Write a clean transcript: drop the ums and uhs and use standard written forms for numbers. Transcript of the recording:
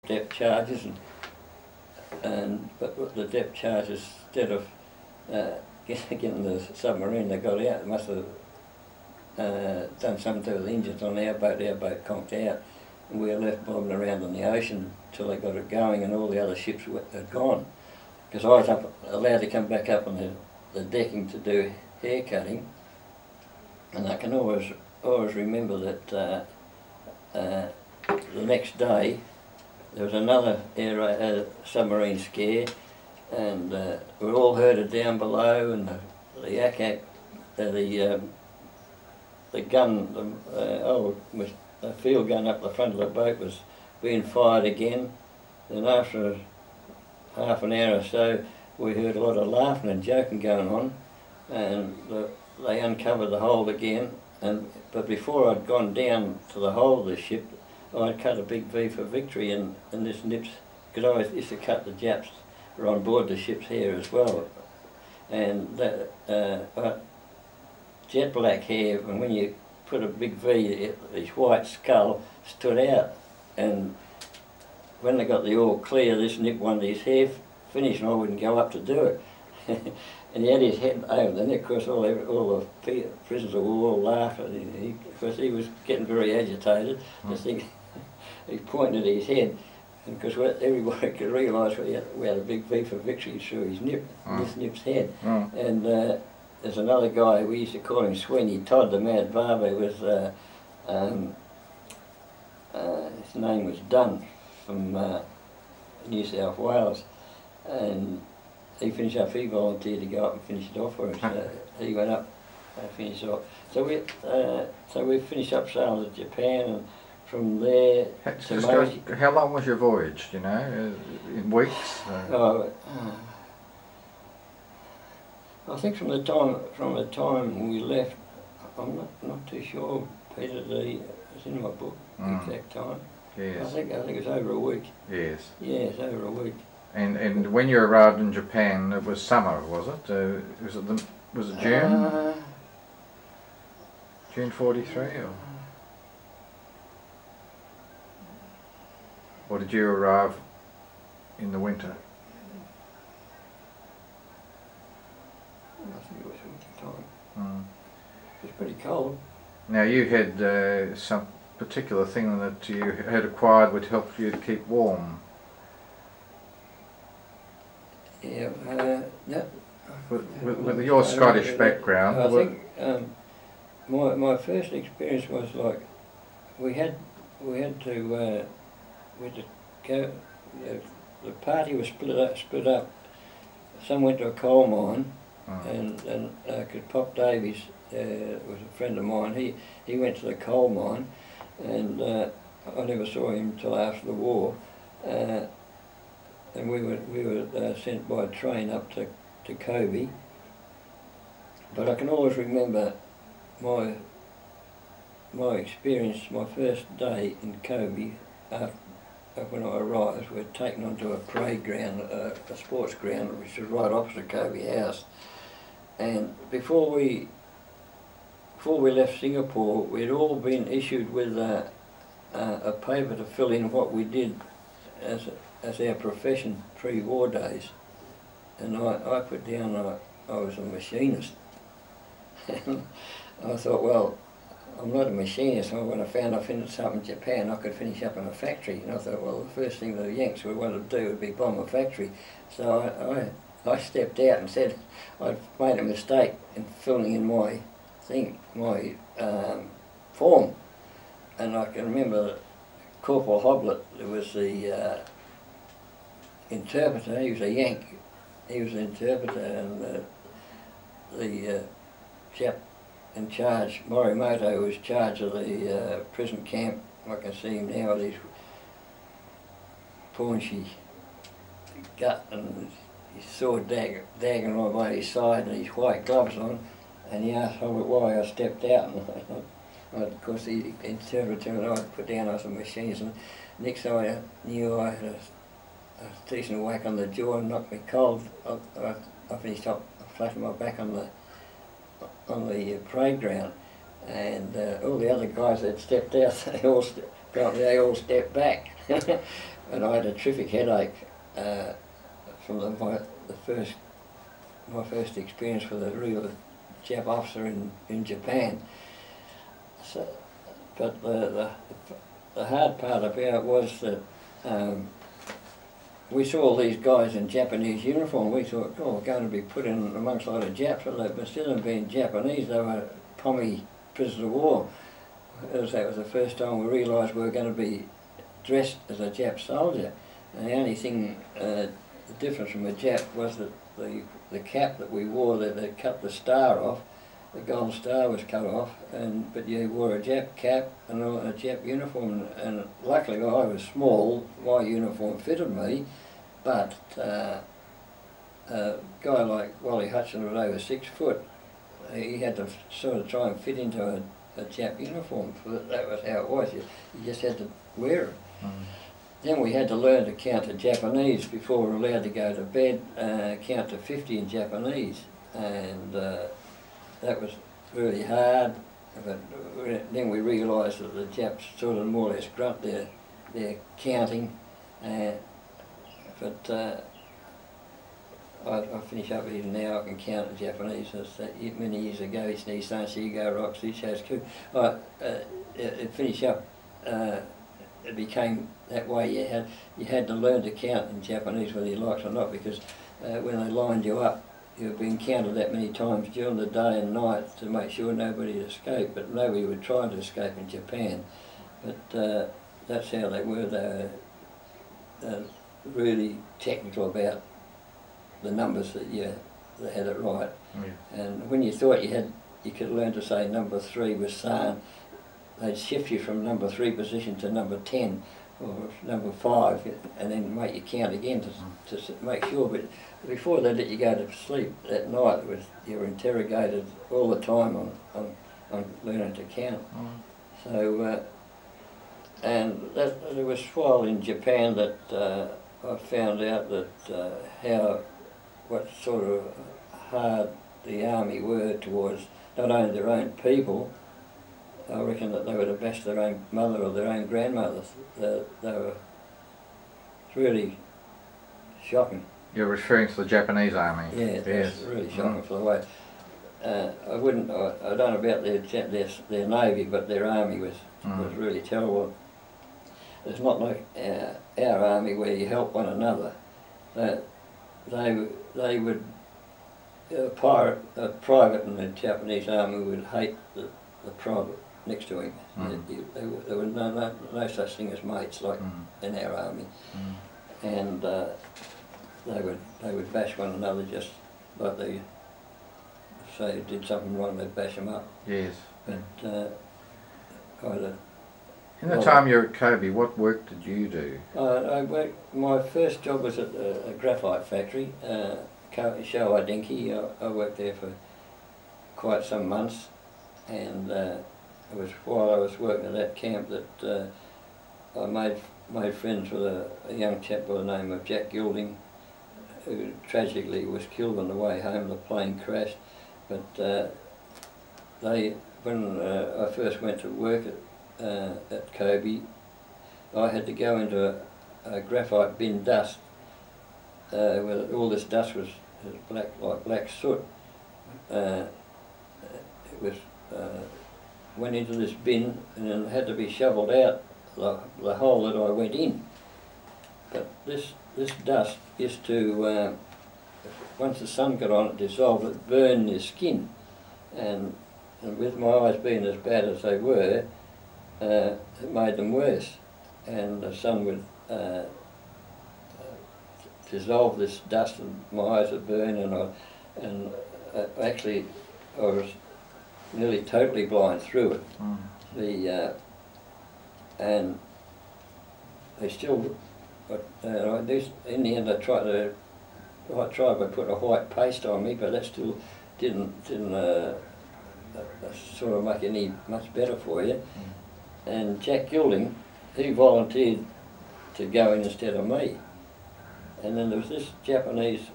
depth charges, but the depth charges, instead of getting the submarine that got out, must have done something to the engines on our boat conked out, and we were left bobbing around in the ocean till they got it going and all the other ships had gone. Because I was allowed to come back up on the decking to do hair cutting, and I can always remember that the next day there was another submarine scare, and we were all herded down below, and the yak-yak, the gun, the field gun up the front of the boat was being fired again. And after half an hour or so, we heard a lot of laughing and joking going on, and they uncovered the hold again. But before I'd gone down to the hold of the ship, I'd cut a big V for victory in this nips, because I always used to cut the Japs who were on board the ship's hair as well. And that jet black hair, and when you put a big V, this white skull stood out. And when they got the all clear, this nip wanted his hair finished, and I wouldn't go up to do it. And he had his head over the neck. Of course, all the prisoners were all laughing, because he was getting very agitated. Just think, he pointed at his head, and because everybody could realise we had a big V for victory through his nip, this nip's head. And there's another guy, we used to call him Sweeney Todd, the mad barber. His name was Dunn, from New South Wales, and he finished up. He volunteered to go up and finish it off for us. He went up and finished it off. So we finished up sailing to Japan, and from there to how long was your voyage? Do you know, in weeks? I think from the time we left, I'm not too sure, Peter. It's in my book, the exact time. Yes. I think it was over a week. Yes. Yes, over a week. And when you arrived in Japan, it was summer, was it? Was it June? June 43, or did you arrive in the winter? I think it was winter time. It was pretty cold. Now you had some particular thing that you had acquired which helped you to keep warm. Yeah, with your Scottish background, I think my first experience was like we had to go. The party was split up. Some went to a coal mine, and cause Pop Davies was a friend of mine. He went to the coal mine, and I never saw him until after the war. And we were sent by train up to Kobe. But I can always remember my experience, my first day in Kobe. When I arrived, we were taken onto a parade ground, a sports ground, which was right opposite Kobe House. And before we left Singapore, we'd all been issued with a paper to fill in what we did as our profession pre-war days. And I put down I was a machinist. And I thought, well, I'm not a machinist. When I found I finished up in Japan, I could finish up in a factory. And I thought, well, the first thing the Yanks would want to do would be bomb a factory. So I stepped out and said I'd made a mistake in filling in my form. And I can remember that Corporal Hoblet, who was the interpreter. He was a Yank. He was the interpreter, and the chap in charge, Morimoto, was in charge of the prison camp. I can see him now with his paunchy gut and his sword dagging along by his side and his white gloves on, and he asked why I stepped out. And of course the interpreter and I put down on some machines, and next I knew I had a decent whack on the jaw and knocked me cold. I finished up flat on my back on the parade ground, and all the other guys that stepped out, they all stepped back. and I had a terrific headache from my first experience with a real Jap officer in Japan. So, but the hard part about it was that we saw all these guys in Japanese uniform. We thought, oh, we're going to be put in amongst a lot of Japs, but instead of being Japanese, they were Pommy prisoners of war. That was the first time we realised we were going to be dressed as a Jap soldier. And the only thing, the difference from a Jap was that the cap that we wore, they cut the star off, the gold star was cut off, but you wore a Jap cap and a Jap uniform, and luckily I was small, my uniform fitted me, but a guy like Wally Hudson was over 6 foot. He had to sort of try and fit into a Jap uniform. That was how it was. You just had to wear it. Mm. Then we had to learn to count to Japanese before we were allowed to go to bed, count to 50 in Japanese, and that was really hard. But then we realised that the Japs sort of more or less grunt their counting, but I finish up here now. I can count in Japanese. Many years ago, it's Nissan, Shigo, Rock, Shichas, finish up. It became that way. You had to learn to count in Japanese whether you liked it or not, because when they lined you up, you were being counted that many times during the day and night to make sure nobody would escape. But nobody would try to escape in Japan. But that's how they were. They were really technical about the numbers that they had it right. Yeah. And when you thought you could learn to say number 3 was San, they'd shift you from number 3 position to number 10 or number 5, and then make you count again to make sure. But before they let you go to sleep that night, you were interrogated all the time on learning to count. Mm. So, and there was while in Japan that I found out that what sort of hard the army were towards not only their own people. I reckon that they would have bashed their own mother or their own grandmothers. They were really shocking. You're referring to the Japanese army? Yeah, yes. Really shocking for the way. I don't know about their navy, but their army was really terrible. It's not like our army where you help one another. They would, a private in the Japanese army would hate the private next to him. There was no such thing as mates like in our army. And they would bash one another just like they say did something wrong, they'd bash them up. Yes. But in the time you were at Kobe, what work did you do? My first job was at a graphite factory, Showa Denki. I worked there for quite some months, and it was while I was working at that camp that I made friends with a young chap by the name of Jack Gilding, who tragically was killed on the way home. The plane crashed, but when I first went to work at Kobe, I had to go into a graphite bin dust, where all this dust was black, like black soot. It was went into this bin and then had to be shoveled out the hole that I went in. But this dust used to, once the sun got on it, dissolved, it burned your skin, and with my eyes being as bad as they were, it made them worse, and the sun would dissolve this dust and my eyes would burn, and actually I was nearly totally blind through it. And they still, in the end I tried by putting a white paste on me, but that still didn't sort of make any much better for you. And Jack Gilding, he volunteered to go in instead of me. And then there was this Japanese